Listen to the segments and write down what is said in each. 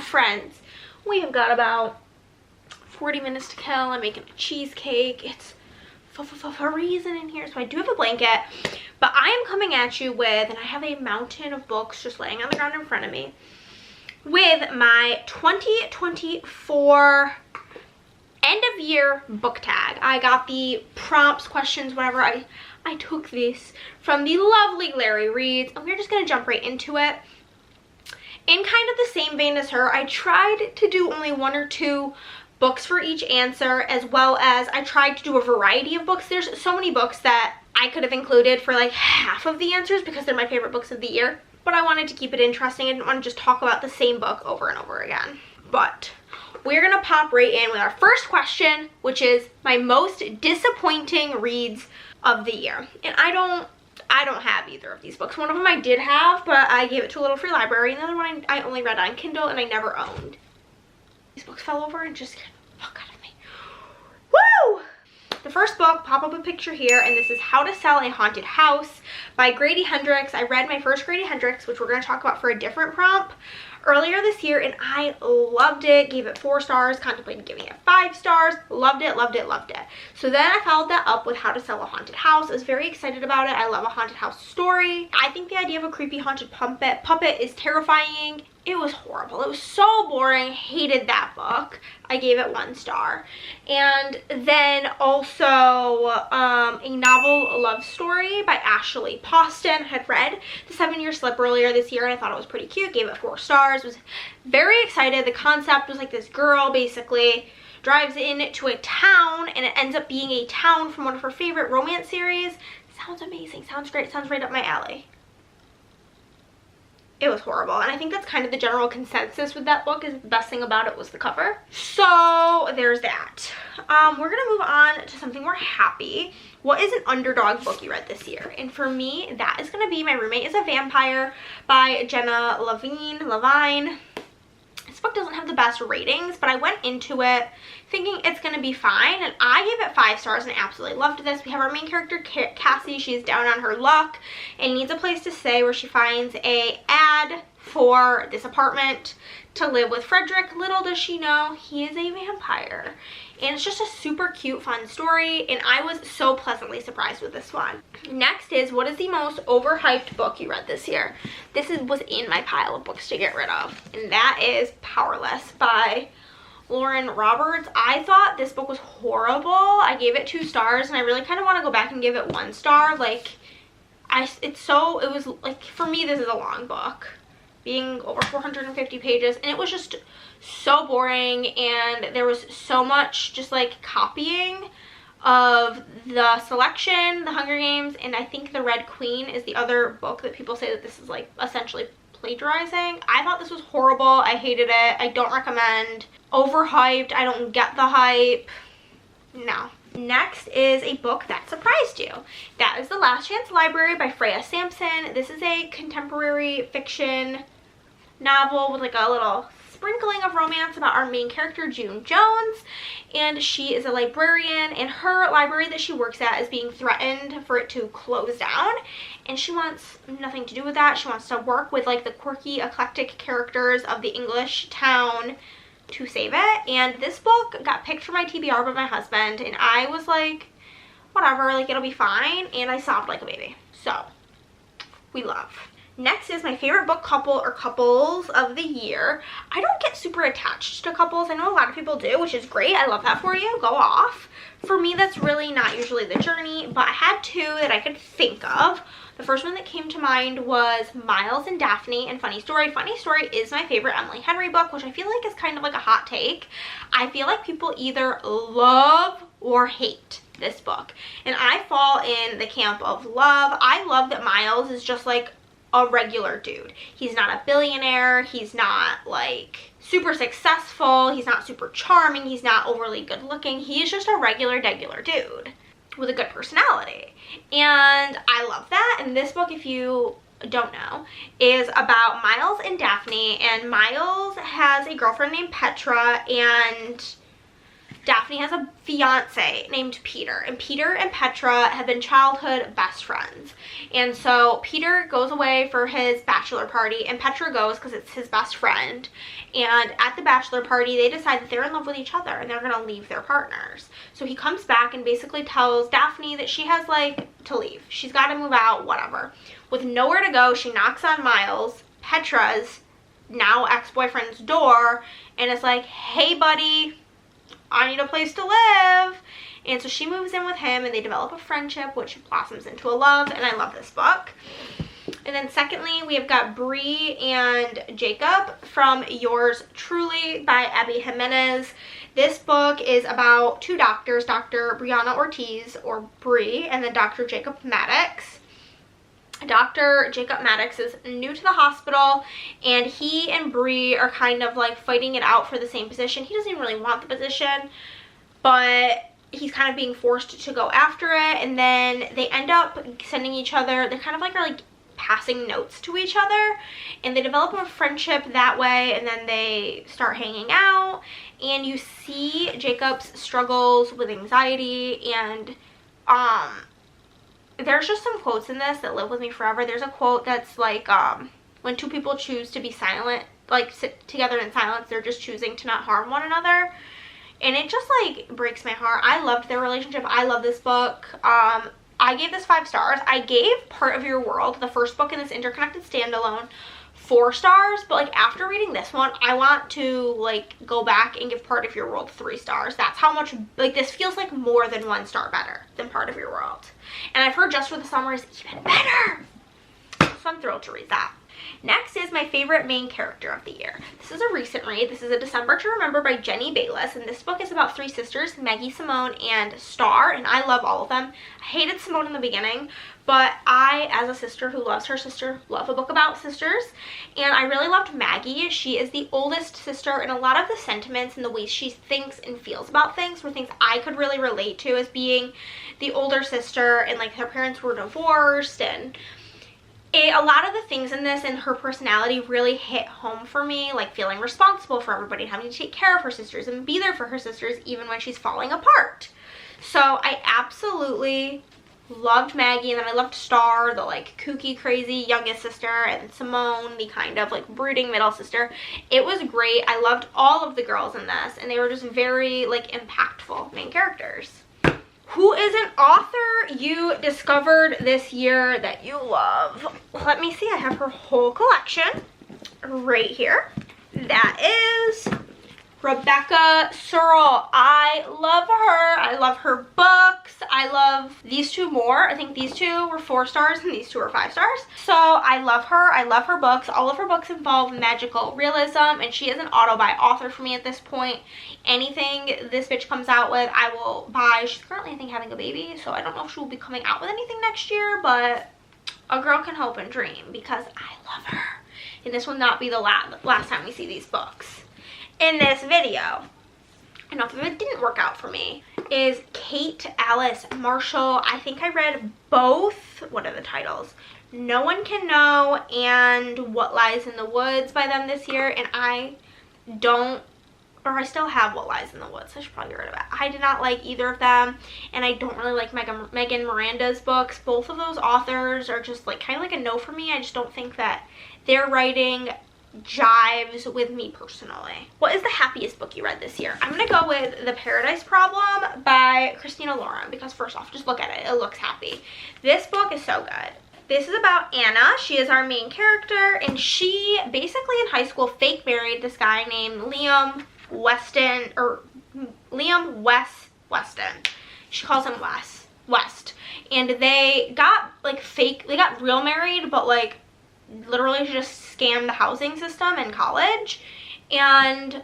friends. We have got about 40 minutes to kill. I'm making a cheesecake. It's freezing in here, so I do have a blanket. But I am coming at you with, and I have a mountain of books just laying on the ground in front of me, with my 2024 end of year book tag. I got the prompts, questions, whatever. I took this from the lovely Larry Reads, and we're just gonna jump right into it. In kind of the same vein as her, I tried to do only 1 or 2 books for each answer, as well as I tried to do a variety of books. There's so many books that I could have included for like half of the answers because they're my favorite books of the year, but I wanted to keep it interesting. I didn't want to just talk about the same book over and over again. But we're gonna pop right in with our first question, which is my most disappointing reads of the year. And I don't have either of these books. One of them I did have, but I gave it to a little free library. And the other one I only read on Kindle and I never owned. These books fell over and just scared the fuck out of me. Woo! The first book, pop up a picture here, and this is How to Sell a Haunted House by Grady Hendrix. I read my first Grady Hendrix, which we're going to talk about for a different prompt, earlier this year, and I loved it. Gave it 4 stars, contemplated giving it 5 stars. Loved it, loved it, loved it. So then I followed that up with How to Sell a Haunted House. I was very excited about it. I love a haunted house story. I think the idea of a creepy haunted puppet is terrifying. It was horrible. It was so boring. Hated that book. I gave it 1 star. And then also a novel love story by Ashley Poston. I had read The 7-Year Slip earlier this year and I thought it was pretty cute. Gave it 4 stars. Was very excited. The concept was like this girl basically drives into a town and it ends up being a town from one of her favorite romance series. Sounds amazing. Sounds great. Sounds right up my alley. It was horrible, and I think that's kind of the general consensus with that book, is the best thing about it was the cover. So there's that. We're gonna move on to something more happy. What is an underdog book you read this year? And for me, that is gonna be My Roommate is a Vampire by Jenna Levine. This book doesn't have the best ratings, but I went into it thinking it's gonna be fine, and I gave it 5 stars and absolutely loved this. We have our main character Cassie. She's down on her luck and needs a place to stay, where she finds a ad for this apartment to live with Frederick. Little does she know he is a vampire, and it's just a super cute, fun story, and I was so pleasantly surprised with this one. Next is, what is the most overhyped book you read this year? This was in my pile of books to get rid of, and that is Powerless by Lauren Roberts. I thought this book was horrible. I gave it 2 stars, and I really kind of want to go back and give it 1 star. Like, it was like, for me, this is a long book, being over 450 pages, and it was just so boring, and there was so much just like copying of the Selection, The Hunger Games, and I think The Red Queen is the other book that people say that this is like essentially plagiarizing. I thought this was horrible. I hated it. I don't recommend. Overhyped. I don't get the hype. No. Next is a book that surprised you. That is The Last Chance Library by Freya Sampson. This is a contemporary fiction novel with like a little sprinkling of romance about our main character, June Jones, and she is a librarian, and her library that she works at is being threatened for it to close down, and she wants nothing to do with that. She wants to work with like the quirky, eclectic characters of the English town to save it. And this book got picked for my TBR by my husband, and I was like, whatever, like it'll be fine, and I sobbed like a baby. So we love. Next is my favorite book couple or couples of the year. I don't get super attached to couples. I know a lot of people do, which is great. I love that for you. Go off. For me, that's really not usually the journey, but I had 2 that I could think of. The first one that came to mind was Miles and Daphne and Funny Story. Funny Story is my favorite Emily Henry book, which I feel like is kind of like a hot take. I feel like people either love or hate this book, and I fall in the camp of love. I love that Miles is just like a regular dude. He's not a billionaire. He's not like super successful. He's not super charming. He's not overly good looking. He's just a regular dude with a good personality, and I love that. And this book, if you don't know, is about Miles and Daphne, and Miles has a girlfriend named Petra, and Daphne has a fiance named Peter, and Peter and Petra have been childhood best friends. And so Peter goes away for his bachelor party, and Petra goes because it's his best friend. And at the bachelor party, they decide that they're in love with each other and they're going to leave their partners. So he comes back and basically tells Daphne that she has, like, to leave. She's got to move out, whatever. With nowhere to go, she knocks on Miles, Petra's now ex-boyfriend's door, and it's like, hey, buddy, I need a place to live. And so she moves in with him, and they develop a friendship, which blossoms into a love, and I love this book. And then secondly, we have got Bree and Jacob from Yours Truly by Abby Jimenez. This book is about two doctors, Dr. Brianna Ortiz, or Bree, and then Dr. Jacob Maddox. Dr. Jacob Maddox is new to the hospital, and he and Bree are kind of like fighting it out for the same position. He doesn't even really want the position, but he's kind of being forced to go after it, and then they end up sending each other, they kind of like are like passing notes to each other, and they develop a friendship that way, and then they start hanging out, and you see Jacob's struggles with anxiety, and there's just some quotes in this that live with me forever. There's a quote that's like, when two people choose to be silent, like sit together in silence, they're just choosing to not harm one another. And it just like breaks my heart. I loved their relationship. I love this book. I gave this 5 stars. I gave Part of Your World, the first book in this interconnected standalone, 4 stars, but like after reading this one, I want to like go back and give Part of Your World 3 stars. That's how much, like, this feels like more than 1 star better than Part of Your World. And I've heard Just for the Summer is even better. So I'm thrilled to read that. Next is my favorite main character of the year. This is a recent read. This is A December to Remember by Jenny Bayless, and this book is about 3 sisters, Maggie, Simone, and Star, and I love all of them. I hated Simone in the beginning, but I, as a sister who loves her sister, love a book about sisters, and I really loved Maggie. She is the oldest sister, and a lot of the sentiments and the ways she thinks and feels about things were things I could really relate to as being the older sister, and like her parents were divorced, and a lot of the things in this and her personality really hit home for me, like feeling responsible for everybody and having to take care of her sisters and be there for her sisters even when she's falling apart. So I absolutely loved Maggie, and then I loved Star, the like kooky, crazy youngest sister, and Simone, the kind of like brooding middle sister. It was great. I loved all of the girls in this, and they were just very like impactful main characters. Who is an author you discovered this year that you love? Let me see. I have her whole collection right here. That is Rebecca Searle. I love her. I love her books. I love these 2 more. I think these 2 were 4 stars and these 2 were 5 stars. So I love her. I love her books. All of her books involve magical realism, and she is an auto-buy author for me at this point. Anything this bitch comes out with, I will buy. She's currently, I think, having a baby, so I don't know if she will be coming out with anything next year, but a girl can hope and dream because I love her. And this will not be the last time we see these books. In this video, enough of it didn't work out for me, is Kate Alice Marshall. I think I read both, what are the titles? No One Can Know and What Lies in the Woods by them this year, and I still have What Lies in the Woods. I should probably get rid of it. I did not like either of them, and I don't really like Megan Miranda's books. Both of those authors are just like kind of like a no for me. I just don't think that their writing jives with me personally. What is the happiest book you read this year? I'm gonna go with The Paradise Problem by Christina Lauren, because first off, just look at it. It looks happy. This book is so good. This is about Anna. She is our main character, and she basically in high school fake married this guy named Liam Weston. She calls him West. And they got like they got real married, but like literally just scammed the housing system in college, and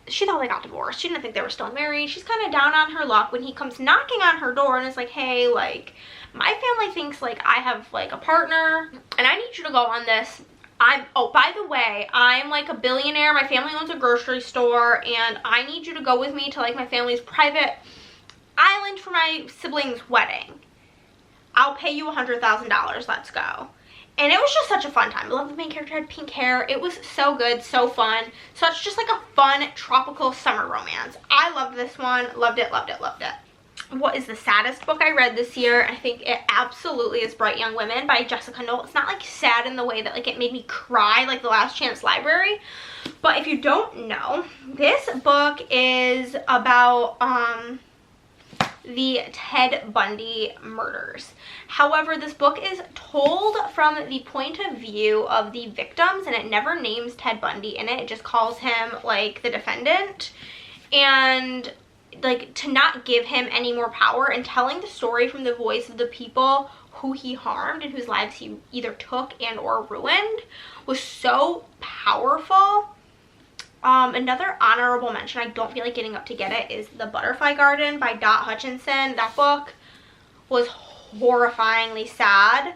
she thought they got divorced. She didn't think they were still married. She's kind of down on her luck when he comes knocking on her door and is like, hey, like, my family thinks like I have like a partner and I need you to go on this. Oh, by the way, I'm like a billionaire. My family owns a grocery store, and I need you to go with me to like my family's private island for my sibling's wedding. I'll pay you $100,000. Let's go. And it was just such a fun time. I love the main character had pink hair. It was so good, so fun. Such just like a fun tropical summer romance. I loved this one. Loved it, loved it, loved it. What is the saddest book I read this year? I think it absolutely is Bright Young Women by Jessica Knoll. It's not like sad in the way that like it made me cry like The Last Chance Library. But if you don't know, this book is about the Ted Bundy murders. However, this book is told from the point of view of the victims, and it never names Ted Bundy in it. It just calls him like the defendant. And like to not give him any more power, and telling the story from the voice of the people who he harmed and whose lives he either took and or ruined was so powerful. Another honorable mention, I don't feel like getting up to get it, is The Butterfly Garden by Dot Hutchinson. That book was horrifyingly sad.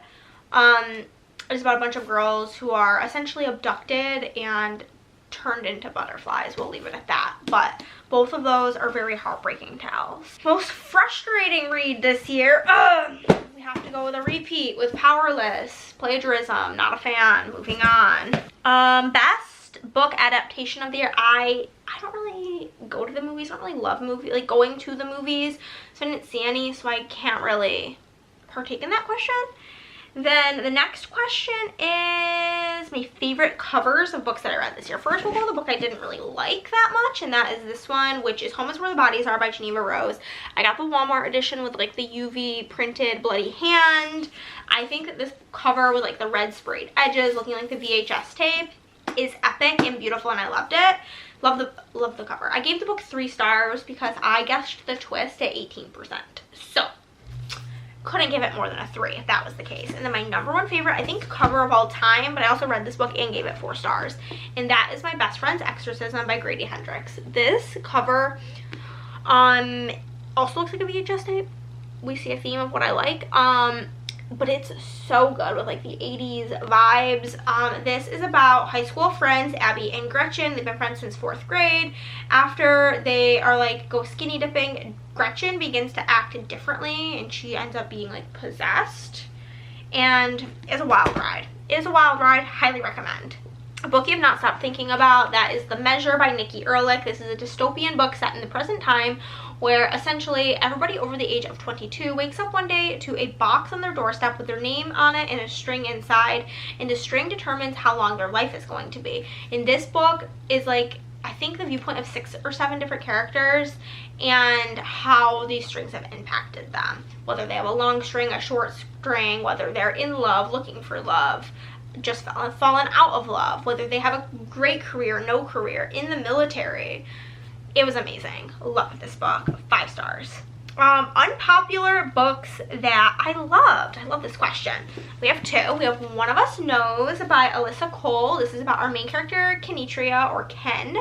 It's about a bunch of girls who are essentially abducted and turned into butterflies. We'll leave it at that. But both of those are very heartbreaking tales. Most frustrating read this year. We have to go with a repeat with Powerless. Plagiarism. Not a fan. Moving on. Best book adaptation of the year. I don't really go to the movies. I don't really love movies, like going to the movies. So I didn't see any, so I can't really partake in that question. Then the next question is my favorite covers of books that I read this year. First, we'll go with a book I didn't really like that much, and that is this one, which is Home is Where the Bodies Are by Geneva Rose. I got the Walmart edition with like the UV printed bloody hand. I think that this cover with like the red sprayed edges looking like the VHS tape is epic and beautiful, and I loved it. Love the cover. I gave the book 3 stars because I guessed the twist at 18%. So couldn't give it more than a 3 if that was the case. And then my number one favorite, I think, cover of all time, but I also read this book and gave it 4 stars, and that is My Best Friend's Exorcism by Grady Hendrix. This cover also looks like a VHS tape. We see a theme of what I like. But it's so good with like the 80s vibes. This is about high school friends Abby and Gretchen. They've been friends since 4th grade. After they are like go skinny dipping, Gretchen begins to act differently and she ends up being like possessed, and it's a wild ride. It is a wild ride. Highly recommend. A book you've not stopped thinking about, that is The Measure by Nikki Ehrlich. This is a dystopian book set in the present time where essentially everybody over the age of 22 wakes up one day to a box on their doorstep with their name on it and a string inside, and the string determines how long their life is going to be. And this book is like, I think, the viewpoint of 6 or 7 different characters and how these strings have impacted them. Whether they have a long string, a short string, whether they're in love, looking for love, just fallen out of love, whether they have a great career, no career, in the military. It was amazing. Loved this book. 5 stars. Unpopular books that I loved. I love this question. We have 2. We have One of Us Knows by Alyssa Cole. This is about our main character, Kenitria, or Ken,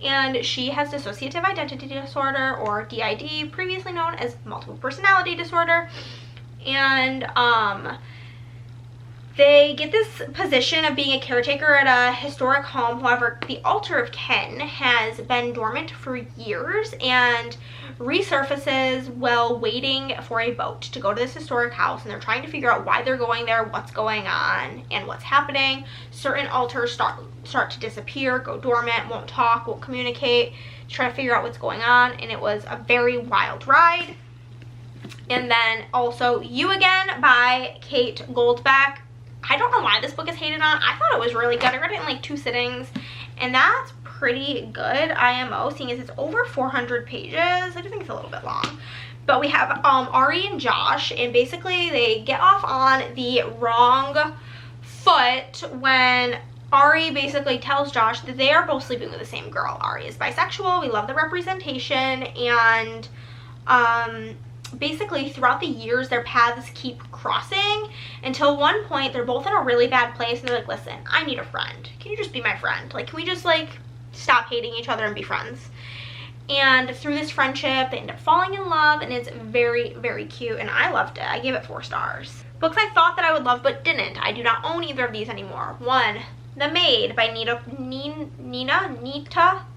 and she has dissociative identity disorder, or DID, previously known as multiple personality disorder. And they get this position of being a caretaker at a historic home. However, the altar of Ken has been dormant for years and resurfaces while waiting for a boat to go to this historic house, and they're trying to figure out why they're going there, what's going on, and what's happening. Certain altars start to disappear, go dormant, won't talk, won't communicate, try to figure out what's going on, and it was a very wild ride. And then also You Again by Kate Goldbeck. I don't know why this book is hated on. I thought it was really good. I read it in like 2 sittings, and that's pretty good IMO, seeing as it's over 400 pages. I do think it's a little bit long. But we have Ari and Josh, and basically they get off on the wrong foot when Ari basically tells Josh that they are both sleeping with the same girl. Ari is bisexual. We love the representation, and basically throughout the years their paths keep crossing until one point they're both in a really bad place, and they're like, listen, I need a friend. Can you just be my friend? Like, can we just like stop hating each other and be friends? And through this friendship they end up falling in love, and it's very, very cute, and I loved it. I gave it 4 stars. Books I thought that I would love but didn't. I do not own either of these anymore. 1, The Maid by Nita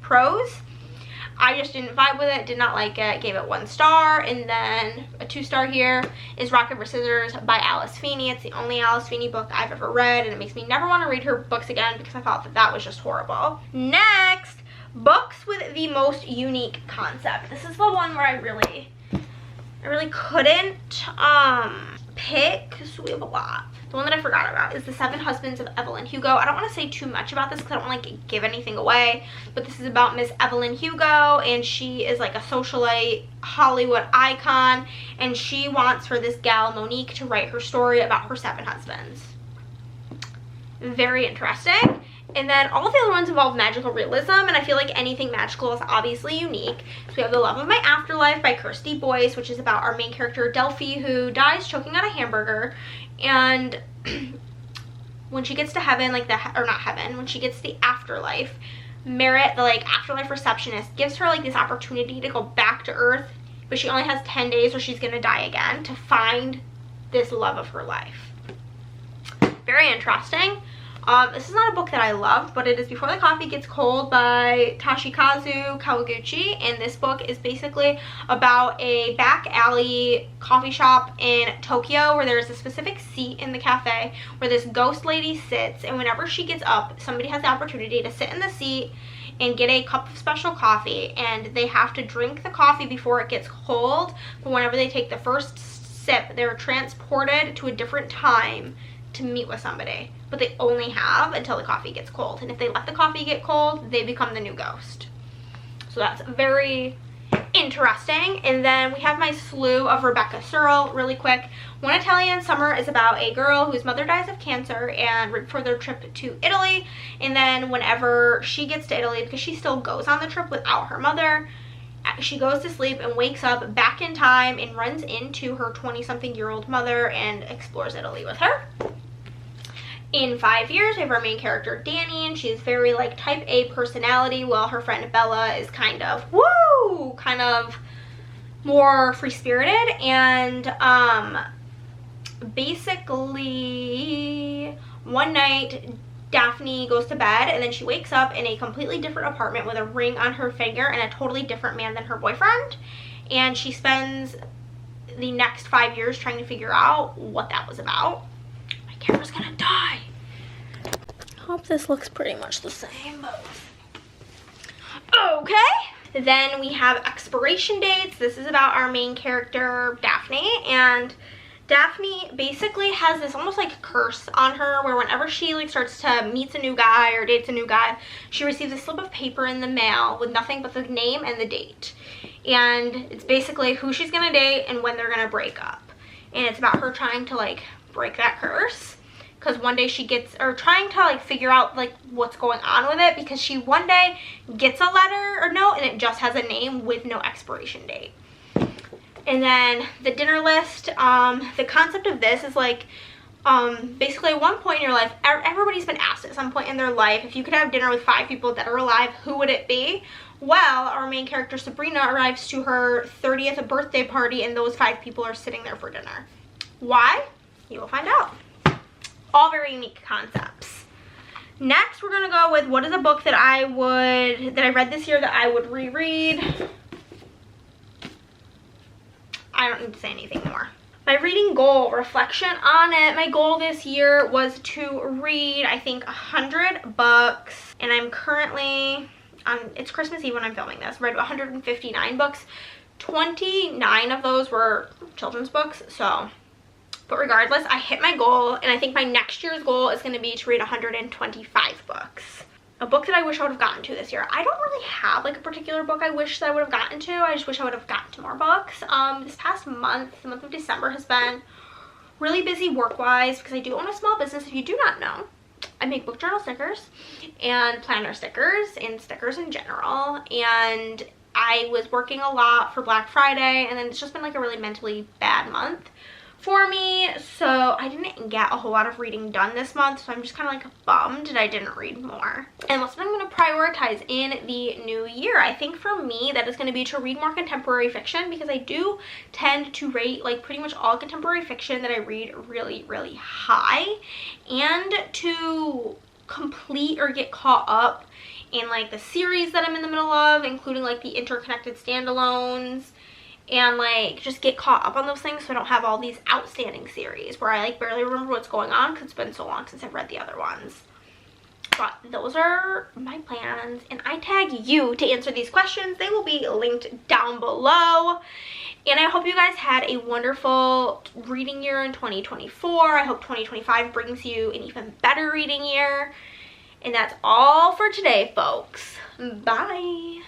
Prose. I just didn't vibe with it, did not like it, gave it 1 star. And then a 2-star here is Rock, Paper, Scissors by Alice Feeney. It's the only Alice Feeney book I've ever read, and it makes me never want to read her books again because I thought that that was just horrible. Next, books with the most unique concept. This is the one where I really couldn't pick, so we have a lot. The one that I forgot about is The 7 Husbands of Evelyn Hugo. I don't want to say too much about this because I don't want to like give anything away, but this is about Miss Evelyn Hugo, and she is like a socialite Hollywood icon, and she wants for this gal Monique to write her story about her 7 husbands. Very interesting. And then all of the other ones involve magical realism, and I feel like anything magical is obviously unique. So we have The Love of My Afterlife by Kirsty Boyce, which is about our main character Delphi, who dies choking on a hamburger. And when she gets to heaven, like when she gets to the afterlife, Merritt, the like afterlife receptionist, gives her like this opportunity to go back to Earth, but she only has 10 days or she's gonna die again, to find this love of her life. Very interesting. This is not a book that I loved, but it is Before the Coffee Gets Cold by Toshikazu Kawaguchi, and this book is basically about a back alley coffee shop in Tokyo where there's a specific seat in the cafe where this ghost lady sits, and whenever she gets up, somebody has the opportunity to sit in the seat and get a cup of special coffee, and they have to drink the coffee before it gets cold, but whenever they take the first sip, they're transported to a different time to meet with somebody, but they only have until the coffee gets cold, and if they let the coffee get cold, they become the new ghost. So that's very interesting. And then we have my slew of Rebecca Searle really quick. One Italian Summer is about a girl whose mother dies of cancer, and right before their trip to Italy, and then whenever she gets to Italy, because she still goes on the trip without her mother, she goes to sleep and wakes up back in time and runs into her 20-something-year-old mother and explores Italy with her. In 5 years, we have our main character Danny, and she's very like type A personality, while her friend Bella is kind of more free-spirited. And basically one night Daphne goes to bed, and then she wakes up in a completely different apartment with a ring on her finger and a totally different man than her boyfriend, and she spends the next 5 years trying to figure out what that was about. My camera's gonna die. I hope this looks pretty much the same. Okay, then we have expiration dates. This is about our main character Daphne, and Daphne basically has this almost like curse on her where whenever she like starts to meets a new guy or dates a new guy, she receives a slip of paper in the mail with nothing but the name and the date, and it's basically who she's gonna date and when they're gonna break up. And it's about her trying to like break that curse, because one day she gets, or trying to like figure out like what's going on with it, because she one day gets a letter or note and it just has a name with no expiration date. And then the dinner list, the concept of this is like, basically at one point in your life, everybody's been asked at some point in their life, if you could have dinner with 5 people that are alive, who would it be? Well, our main character Sabrina arrives to her 30th birthday party, and those 5 people are sitting there for dinner. Why? You will find out. All very unique concepts. Next, we're gonna go with what is a book that I read this year that I would reread. I don't need to say anything more. My reading goal, reflection on it. My goal this year was to read, I think, 100 books. And I'm currently, it's Christmas Eve when I'm filming this. I read 159 books. 29 of those were children's books, so. But regardless, I hit my goal. And I think my next year's goal is going to be to read 125 books. A book that I wish I would have gotten to this year. I don't really have like a particular book I wish that I would have gotten to. I just wish I would have gotten to more books. This past month, the month of December, has been really busy work-wise because I do own a small business. If you do not know, I make book journal stickers and planner stickers and stickers in general. And I was working a lot for Black Friday, and then it's just been like a really mentally bad month for me, so I didn't get a whole lot of reading done this month, so I'm just kind of like bummed that I didn't read more. And that's what I'm going to prioritize in the new year. I think for me that is going to be to read more contemporary fiction, because I do tend to rate like pretty much all contemporary fiction that I read really, really high, and to complete or get caught up and like the series that I'm in the middle of, including like the interconnected standalones, and like just get caught up on those things so I don't have all these outstanding series where I like barely remember what's going on because it's been so long since I've read the other ones. But those are my plans, and I tag you to answer these questions. They will be linked down below. And I hope you guys had a wonderful reading year in 2024. I hope 2025 brings you an even better reading year. And that's all for today, folks. Bye.